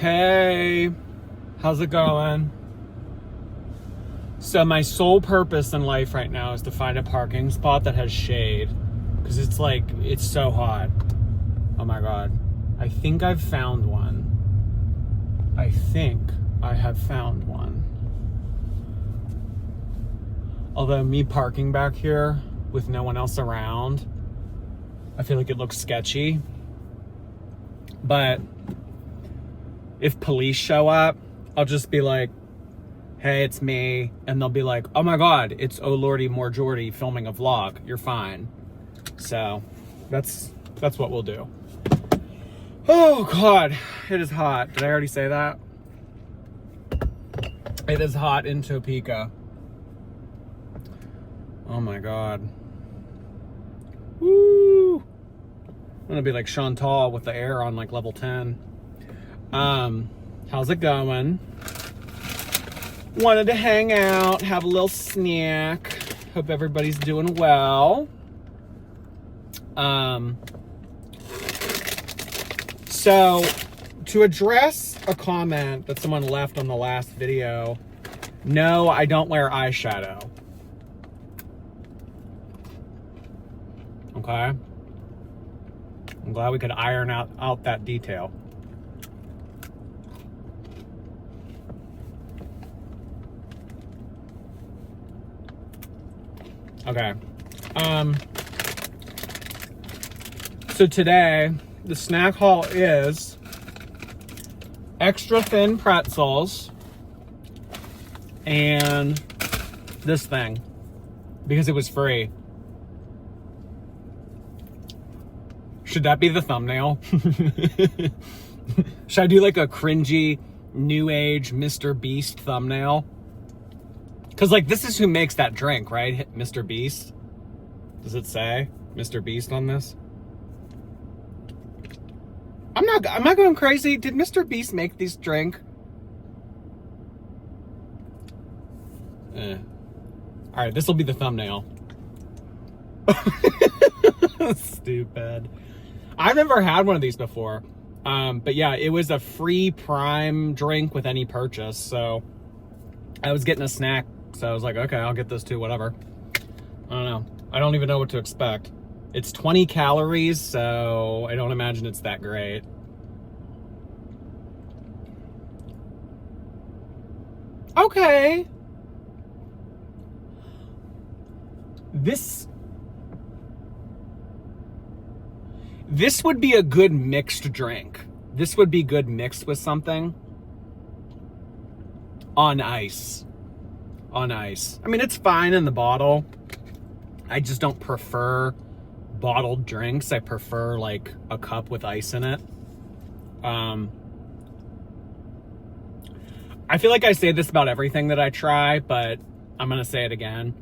Hey, how's it going? So my sole purpose in life right now is to find a parking spot that has shade, because it's so hot. Oh my God. I think I've found one. I think I have found one. Although me parking back here with no one else around, I feel like it looks sketchy. But if police show up, I'll just be like, hey, it's me. And they'll be like, oh my God, it's OhLordyitsJord filming a vlog. You're fine. So that's what we'll do. Oh God, it is hot. Did I already say that? It is hot in Topeka. Oh my God. Woo! I'm gonna be like Chantal with the air on like level 10. How's it going? Wanted to hang out, have a little snack. Hope everybody's doing well. So to address a comment that someone left on the last video, no, I don't wear eyeshadow. Okay? I'm glad we could iron out that detail. Okay. So today, the snack haul is extra thin pretzels and this thing, because it was free. Should that be the thumbnail? Should I do like a cringy, new age Mr. Beast thumbnail? Because like this is who makes that drink, right? Mr. Beast? Does it say Mr. Beast on this? Am I going crazy? Did Mr. Beast make this drink? All right, this will be the thumbnail. Stupid. I've never had one of these before. But yeah, it was a free Prime drink with any purchase. So I was getting a snack. So I was like, okay, I'll get this too, whatever. I don't know. I don't even know what to expect. It's 20 calories, so I don't imagine it's that great. Okay. This would be a good mixed drink. This would be good mixed with something. On ice. On ice. I mean, it's fine in the bottle. I just don't prefer bottled drinks. I prefer like a cup with ice in it. I feel like I say this about everything that I try, but I'm gonna say it again.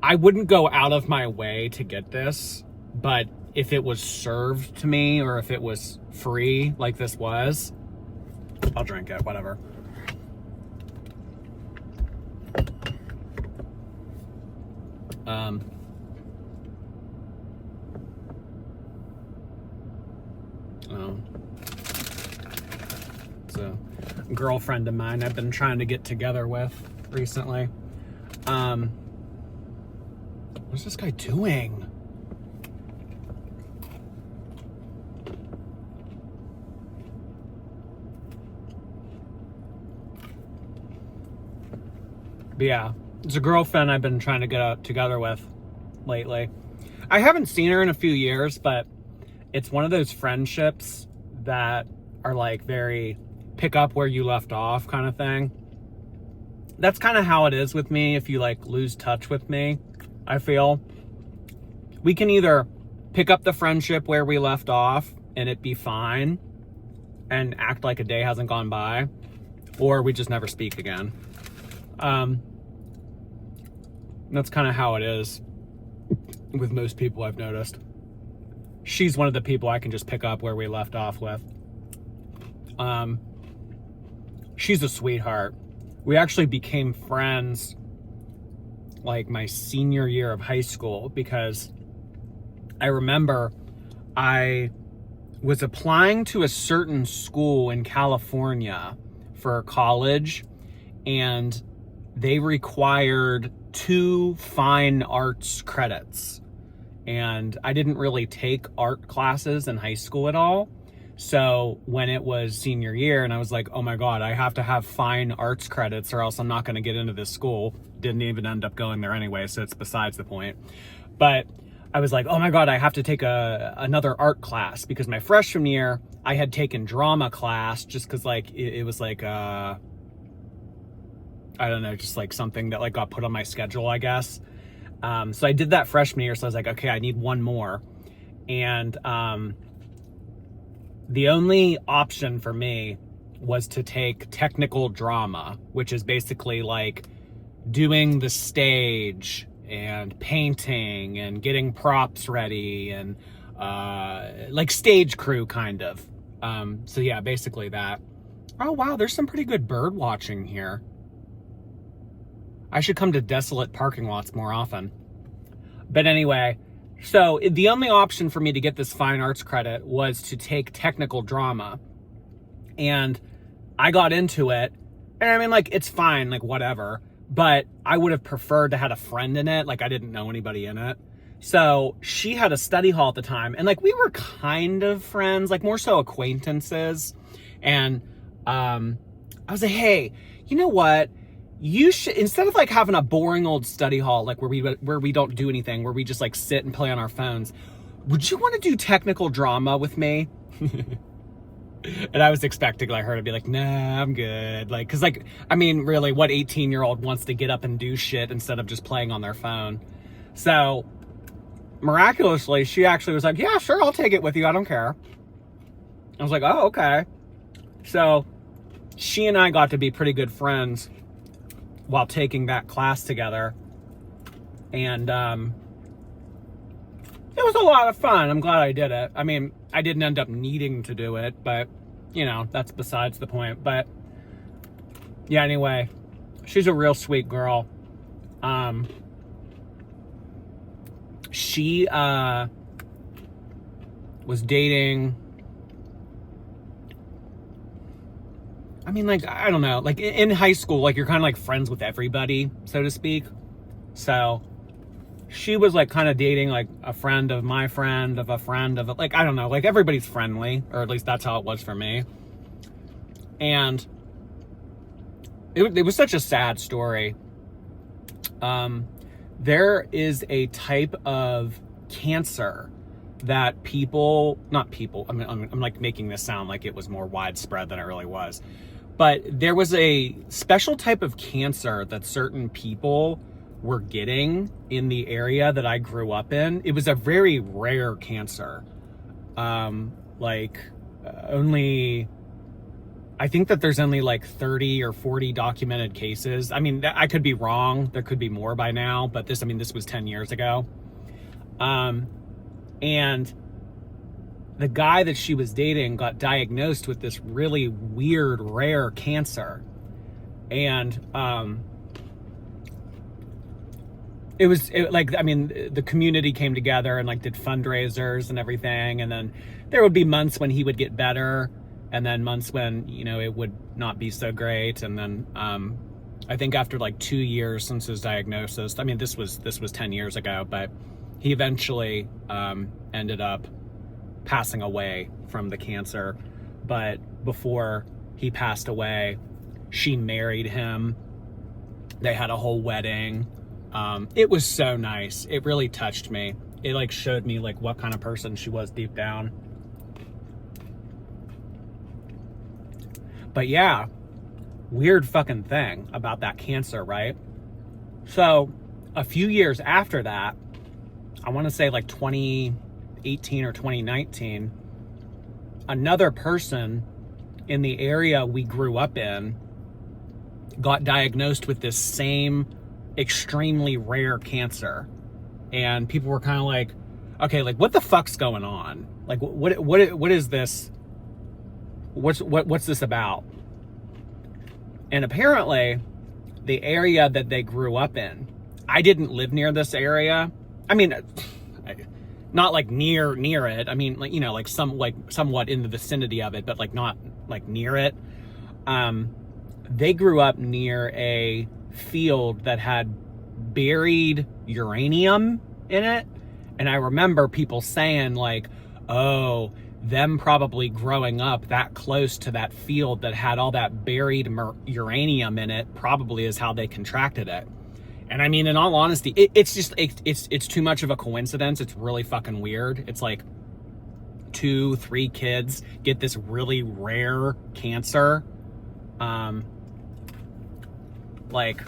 I wouldn't go out of my way to get this, but if it was served to me or if it was free like this was, I'll drink it, whatever. It's a girlfriend of mine I've been trying to get together with recently. What's this guy doing? But yeah, it's a girlfriend I've been trying to get together with lately. I haven't seen her in a few years, but it's one of those friendships that are like very pick up where you left off kind of thing. That's kind of how it is with me if you like lose touch with me, I feel. We can either pick up the friendship where we left off and it be fine and act like a day hasn't gone by, or we just never speak again. That's kind of how it is with most people I've noticed. She's one of the people I can just pick up where we left off with. She's a sweetheart. We actually became friends like my senior year of high school, because I remember I was applying to a certain school in California for college, and they required 2 fine arts credits. And I didn't really take art classes in high school at all. So when it was senior year and I was like, oh my God, I have to have fine arts credits or else I'm not going to get into this school. Didn't even end up going there anyway, so it's besides the point. But I was like, oh my God, I have to take another art class, because my freshman year I had taken drama class just because like it was like I don't know, just like something that like got put on my schedule, I guess. So I did that freshman year. So I was like, okay, I need one more. And the only option for me was to take technical drama, which is basically like doing the stage and painting and getting props ready and like stage crew kind of. So yeah, basically that. Oh wow, there's some pretty good bird watching here. I should come to desolate parking lots more often. But anyway, so the only option for me to get this fine arts credit was to take technical drama. And I got into it. And I mean, like, it's fine, like, whatever. But I would have preferred to have a friend in it. Like, I didn't know anybody in it. So she had a study hall at the time. And, like, we were kind of friends, like, more so acquaintances. And I was like, hey, you know what? You should, instead of like having a boring old study hall, like where we don't do anything, where we just like sit and play on our phones, would you want to do technical drama with me? And I was expecting like her to be like, nah, I'm good. Like, cause like, I mean, really, what 18-year-old wants to get up and do shit instead of just playing on their phone? So miraculously, she actually was like, yeah, sure, I'll take it with you. I don't care. I was like, oh, okay. So she and I got to be pretty good friends while taking that class together. And it was a lot of fun. I'm glad I did it. I mean, I didn't end up needing to do it, but you know, that's besides the point. But yeah, anyway, she's a real sweet girl. She was dating, I mean, like, I don't know, like in high school, like you're kind of like friends with everybody, so to speak. So she was like kind of dating like a friend of my friend of a friend of, like, I don't know, like everybody's friendly, or at least that's how it was for me. And it was such a sad story. There is a type of cancer that I'm like making this sound like it was more widespread than it really was. But there was a special type of cancer that certain people were getting in the area that I grew up in. It was a very rare cancer. Only, I think that there's only like 30 or 40 documented cases. I mean, I could be wrong. There could be more by now, but this was 10 years ago. And the guy that she was dating got diagnosed with this really weird, rare cancer. And the community came together and like did fundraisers and everything. And then there would be months when he would get better, and then months when, you know, it would not be so great. And then I think after like 2 years since his diagnosis, I mean, this was 10 years ago, but he eventually ended up passing away from the cancer. But before he passed away, she married him. They had a whole wedding. It was so nice. It really touched me. It like showed me like what kind of person she was deep down. But yeah, weird fucking thing about that cancer, right? So a few years after that, I want to say like 2018 or 2019, another person in the area we grew up in got diagnosed with this same extremely rare cancer. And people were kind of like, okay, like what the fuck's going on? Like what is this? What's this about? And apparently the area that they grew up in, I didn't live near this area. I mean, not like near it. I mean, like, you know, like somewhat in the vicinity of it, but like not like near it. They grew up near a field that had buried uranium in it. And I remember people saying like, oh, them probably growing up that close to that field that had all that buried uranium in it probably is how they contracted it. And I mean, in all honesty, it's too much of a coincidence. It's really fucking weird. It's like 2-3 kids get this really rare cancer, like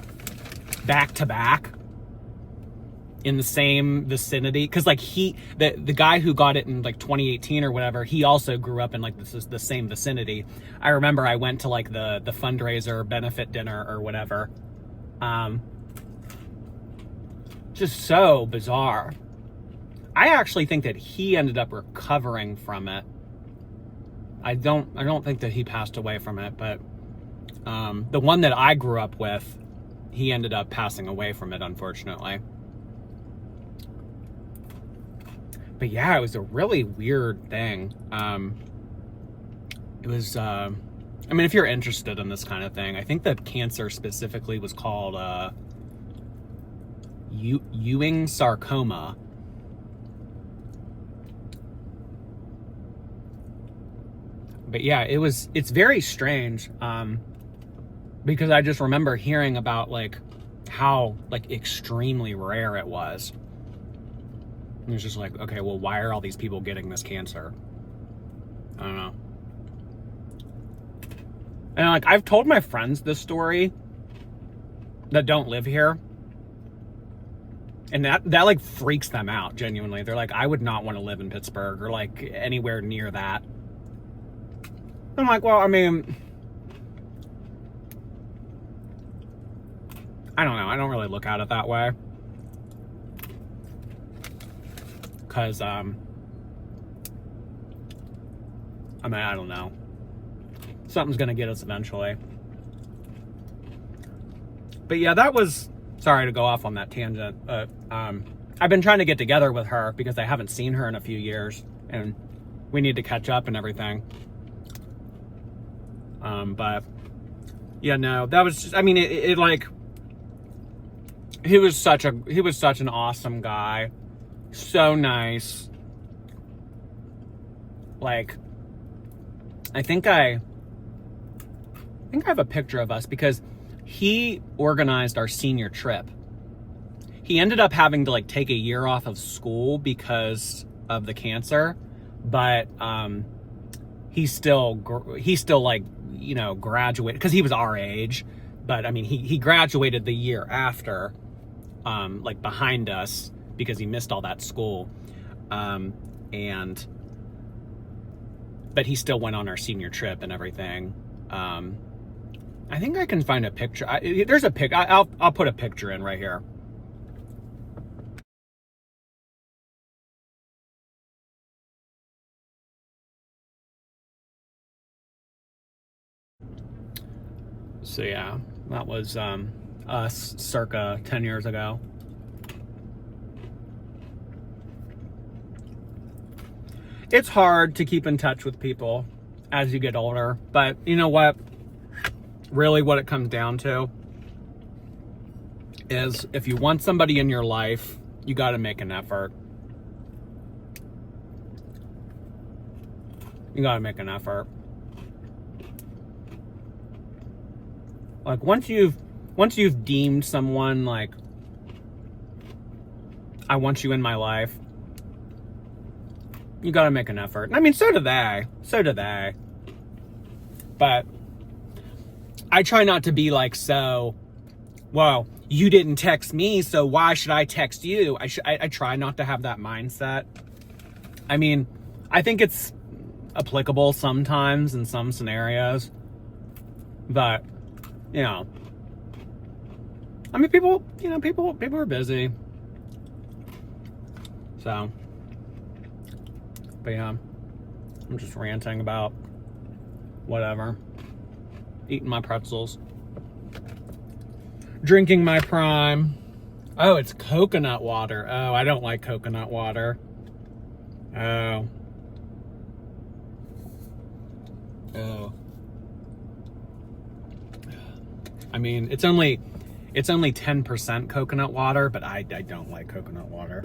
back to back in the same vicinity. Cause like the guy who got it in like 2018 or whatever, he also grew up in like the same vicinity. I remember I went to like the fundraiser benefit dinner or whatever. Just so bizarre. I actually think that he ended up recovering from it. I don't think that he passed away from it, but the one that I grew up with, he ended up passing away from it, unfortunately. But yeah, it was a really weird thing. It was, I mean, if you're interested in this kind of thing, I think that cancer specifically was called Ewing sarcoma. But yeah, it's very strange, because I just remember hearing about like how like extremely rare it was. And it's just like, okay, well, why are all these people getting this cancer? I don't know. And like, I've told my friends this story that don't live here. And that like freaks them out, genuinely. They're like, I would not want to live in Pittsburgh or like anywhere near that. I'm like, well, I mean, I don't know. I don't really look at it that way. Because, I mean, I don't know. Something's going to get us eventually. But yeah, that was, sorry to go off on that tangent. I've been trying to get together with her because I haven't seen her in a few years. And we need to catch up and everything. But yeah, no, that was just, I mean, it like, he was such an awesome guy. So nice. Like, I think I have a picture of us because he organized our senior trip. He ended up having to like take a year off of school because of the cancer, but he still like, you know, graduated because he was our age. But I mean, he graduated the year after, like behind us, because he missed all that school. But he still went on our senior trip and everything. I think I can find a picture. There's a pic. I'll put a picture in right here. So yeah, that was us circa 10 years ago. It's hard to keep in touch with people as you get older, but you know what? Really what it comes down to is if you want somebody in your life, you got to make an effort. You got to make an effort. Like once you've deemed someone like, I want you in my life, you gotta make an effort. I mean, so do they. But I try not to be like, so, well, you didn't text me, so why should I text you? I try not to have that mindset. I mean, I think it's applicable sometimes in some scenarios, but, you know, I mean, people are busy. So, but yeah, I'm just ranting about whatever. Eating my pretzels. Drinking my Prime. Oh, it's coconut water. Oh, I don't like coconut water. Oh. Oh. I mean, it's only 10% coconut water, but I don't like coconut water.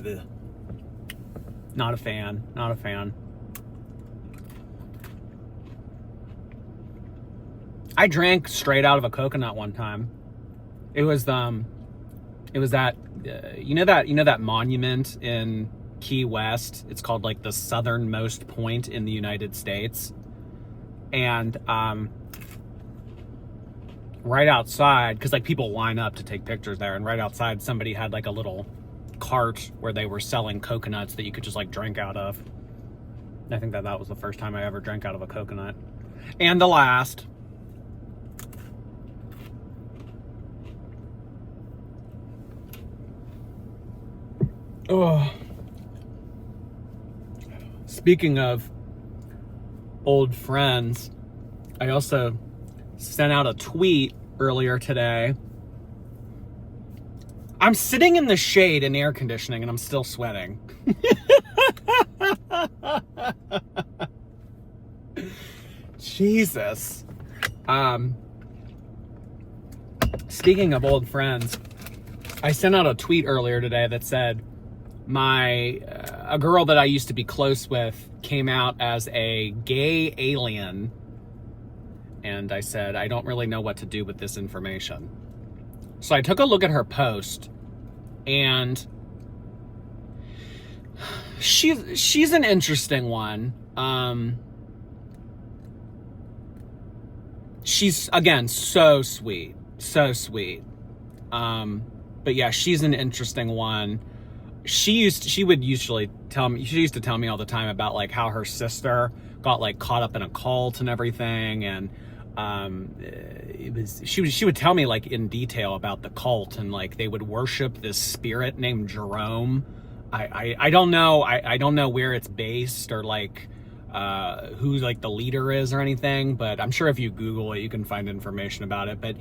Ugh. Not a fan. Not a fan. I drank straight out of a coconut one time. It was that you know that monument in Key West. It's called like the southernmost point in the United States, and right outside, because like people line up to take pictures there, and right outside somebody had like a little cart where they were selling coconuts that you could just like drink out of. I think that was the first time I ever drank out of a coconut, and the last. Oh, speaking of old friends, I also sent out a tweet earlier today. I'm sitting in the shade in air conditioning and I'm still sweating. Jesus. Speaking of old friends, I sent out a tweet earlier today that said a girl that I used to be close with came out as a gay alien, and I said, I don't really know what to do with this information. So I took a look at her post, and she's an interesting one. She's, again, so sweet. But yeah, she's an interesting one. She used to tell me all the time about like how her sister got like caught up in a cult and everything, and she would tell me like in detail about the cult, and like they would worship this spirit named Jerome. I don't know where it's based or like who like the leader is or anything, but I'm sure if you Google it, you can find information about it. But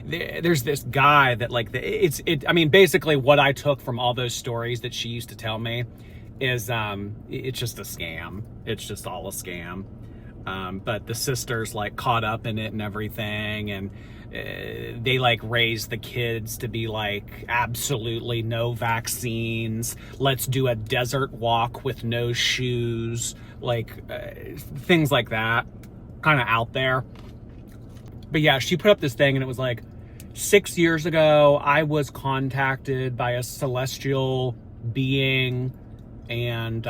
there's this guy that like I mean, basically what I took from all those stories that she used to tell me is it's just a scam. It's just all a scam. But the sisters like caught up in it and everything, and they like raised the kids to be like absolutely no vaccines, let's do a desert walk with no shoes, like things like that, kind of out there. But yeah, she put up this thing and it was like, 6 years ago I was contacted by a celestial being, and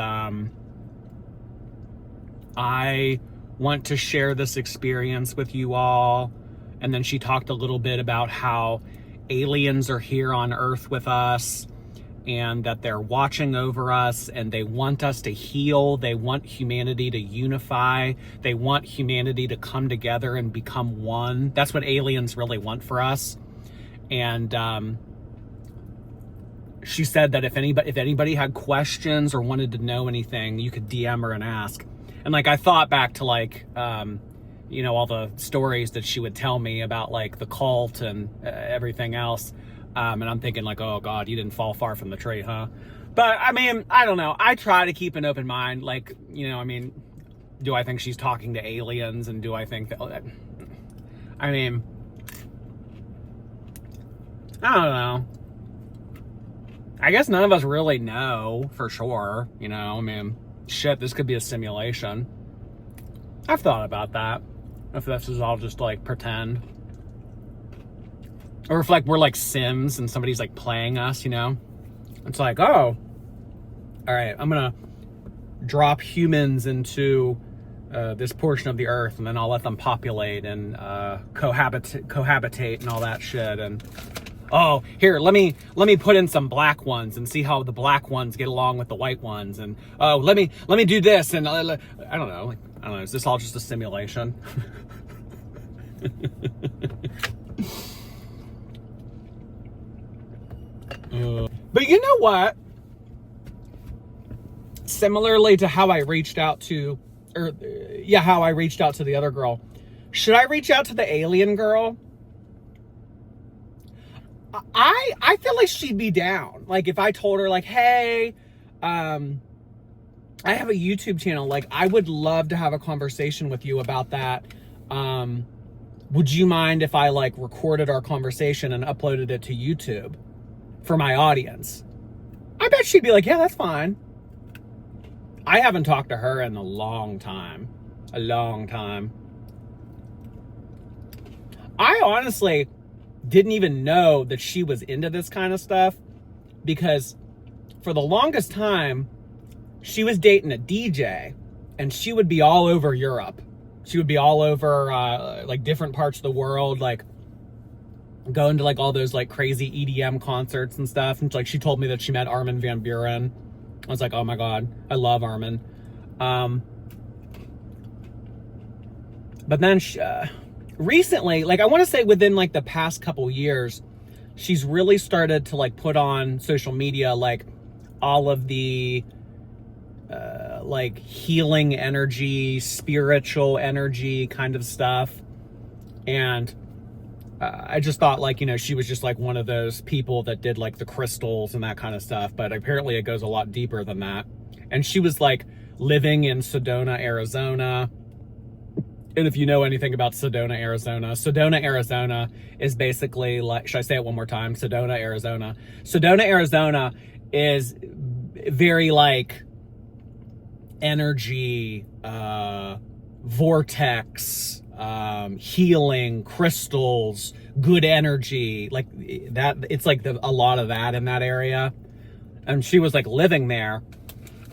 I want to share this experience with you all. And then she talked a little bit about how aliens are here on Earth with us, and that they're watching over us, and they want us to heal. They want humanity to unify. They want humanity to come together and become one. That's what aliens really want for us. And she said that if anybody had questions or wanted to know anything, you could DM her and ask. And like I thought back to like you know, all the stories that she would tell me about like the cult and everything else. And I'm thinking like, oh God, you didn't fall far from the tree, huh? But I mean, I don't know. I try to keep an open mind. Like, you know, I mean, do I think she's talking to aliens? And do I think that, I mean, I don't know. I guess none of us really know for sure. You know, I mean, shit, this could be a simulation. I've thought about that. If this is all just like pretend. Or if like we're like Sims and somebody's like playing us, you know? It's like, oh, all right, I'm gonna drop humans into this portion of the earth, and then I'll let them populate and cohabitate and all that shit. And oh, here, let me put in some black ones and see how the black ones get along with the white ones. And oh, let me do this. And I don't know. I don't know. Is this all just a simulation? But you know what? Similarly to how I reached out to, how I reached out to the other girl. Should I reach out to the alien girl? I feel like she'd be down. Like if I told her like, hey, I have a YouTube channel. Like, I would love to have a conversation with you about that. Would you mind if I like recorded our conversation and uploaded it to YouTube for my audience? I bet she'd be like, yeah, that's fine. I haven't talked to her in a long time. A long time. I honestly didn't even know that she was into this kind of stuff, because for the longest time, she was dating a DJ, and she would be all over Europe. She would be all over like different parts of the world, like going to like all those like crazy EDM concerts and stuff. And like, she told me that she met Armin van Buuren. I was like, oh my God, I love Armin. But then recently, like I want to say within like the past couple years, she's really started to like put on social media like all of the like healing energy, spiritual energy kind of stuff. And I just thought like, you know, she was just like one of those people that did like the crystals and that kind of stuff, but apparently it goes a lot deeper than that. And she was like living in Sedona, Arizona. And if you know anything about Sedona, Arizona is basically like, should I say it one more time? Sedona, Arizona is very like energy, vortex, healing, crystals, good energy, like that. It's like a lot of that in that area. And she was like living there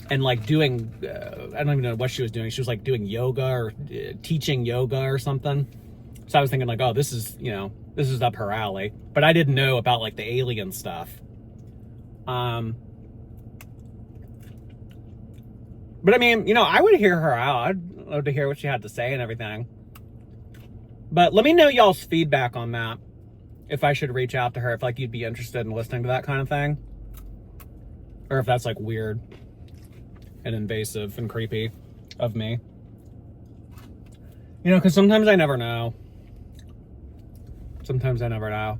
and like doing, I don't even know what she was doing. She was like doing yoga or teaching yoga or something. So I was thinking like, oh, this is, you know, this is up her alley. But I didn't know about like the alien stuff. But I mean, you know, I would hear her out. I'd love to hear what she had to say and everything. But let me know y'all's feedback on that. If I should reach out to her, if like you'd be interested in listening to that kind of thing. Or if that's like weird and invasive and creepy of me. You know, because sometimes I never know. Sometimes I never know.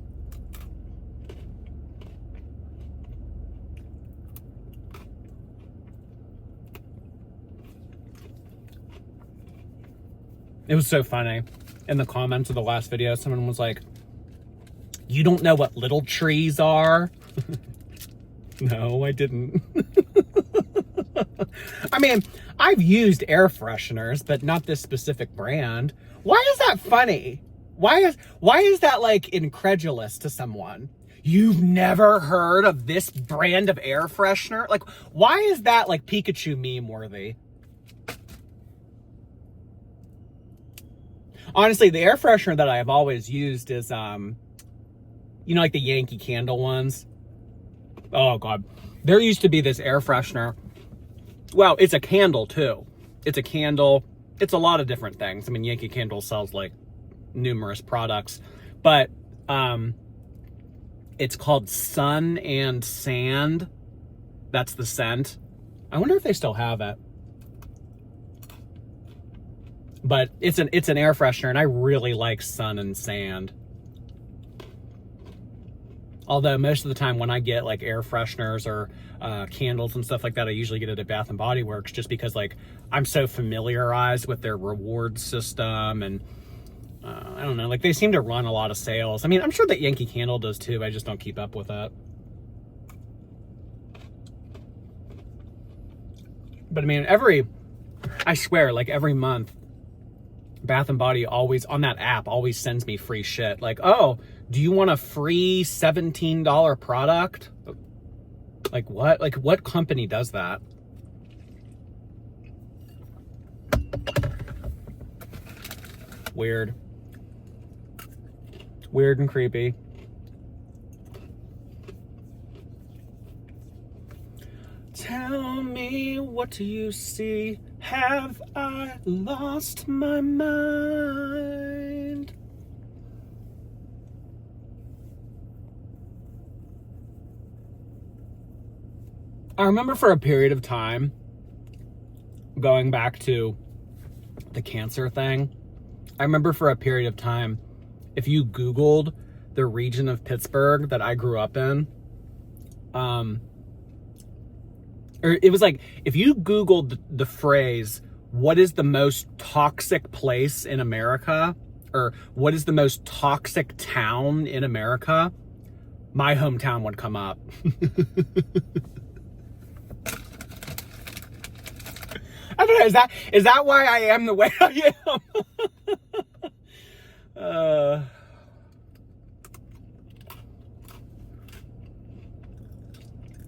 It was so funny. In the comments of the last video, someone was like, you don't know what little trees are? No, I didn't. I mean, I've used air fresheners, but not this specific brand. Why is that funny? Why is that like incredulous to someone? You've never heard of this brand of air freshener? Like, why is that like Pikachu meme worthy? Honestly, the air freshener that I have always used is, you know, like the Yankee Candle ones. Oh God. There used to be this air freshener. Well, it's a candle too. It's a candle. It's a lot of different things. I mean, Yankee Candle sells like numerous products, but, it's called Sun and Sand. That's the scent. I wonder if they still have it. But it's an air freshener, and I really like Sun and Sand. Although most of the time when I get like air fresheners or candles and stuff like that, I usually get it at Bath and Body Works, just because like I'm so familiarized with their reward system, and I don't know, like they seem to run a lot of sales. I mean, I'm sure that Yankee Candle does too. I just don't keep up with it. But I mean, I swear, like every month, Bath and Body always, on that app, always sends me free shit. Like, oh, do you want a free $17 product? Like what? Like what company does that? Weird. Weird and creepy. Tell me, what do you see? Have I lost my mind? I remember for a period of time, going back to the cancer thing, I remember for a period of time, if you Googled the region of Pittsburgh that I grew up in, or it was like, if you Googled the phrase, what is the most toxic place in America? Or what is the most toxic town in America? My hometown would come up. I don't know, is that why I am the way I am?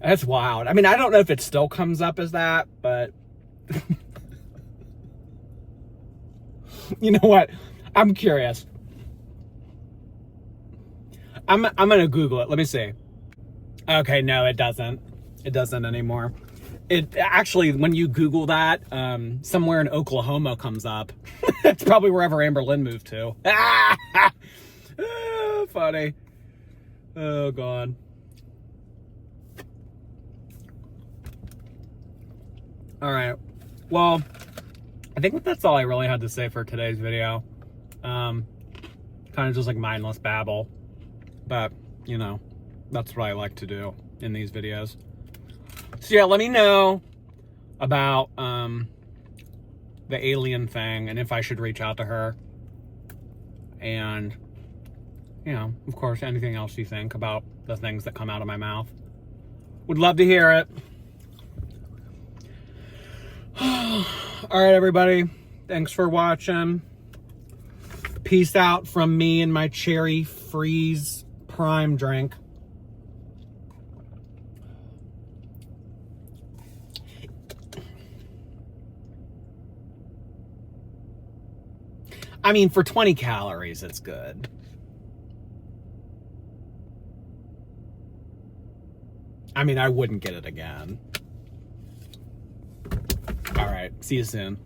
That's wild. I mean, I don't know if it still comes up as that, but you know what? I'm curious. I'm gonna Google it. Let me see. Okay, no, it doesn't. It doesn't anymore. It actually, when you Google that, somewhere in Oklahoma comes up. It's probably wherever Amber Lynn moved to. Funny. Oh, God. All right. Well, I think that's all I really had to say for today's video. Kind of just like mindless babble. But, you know, that's what I like to do in these videos. So yeah, let me know about the alien thing and if I should reach out to her. And, you know, of course, anything else you think about the things that come out of my mouth. Would love to hear it. All right, everybody. Thanks for watching. Peace out from me and my cherry freeze prime drink. I mean, for 20 calories, it's good. I mean, I wouldn't get it again. All right. See you soon.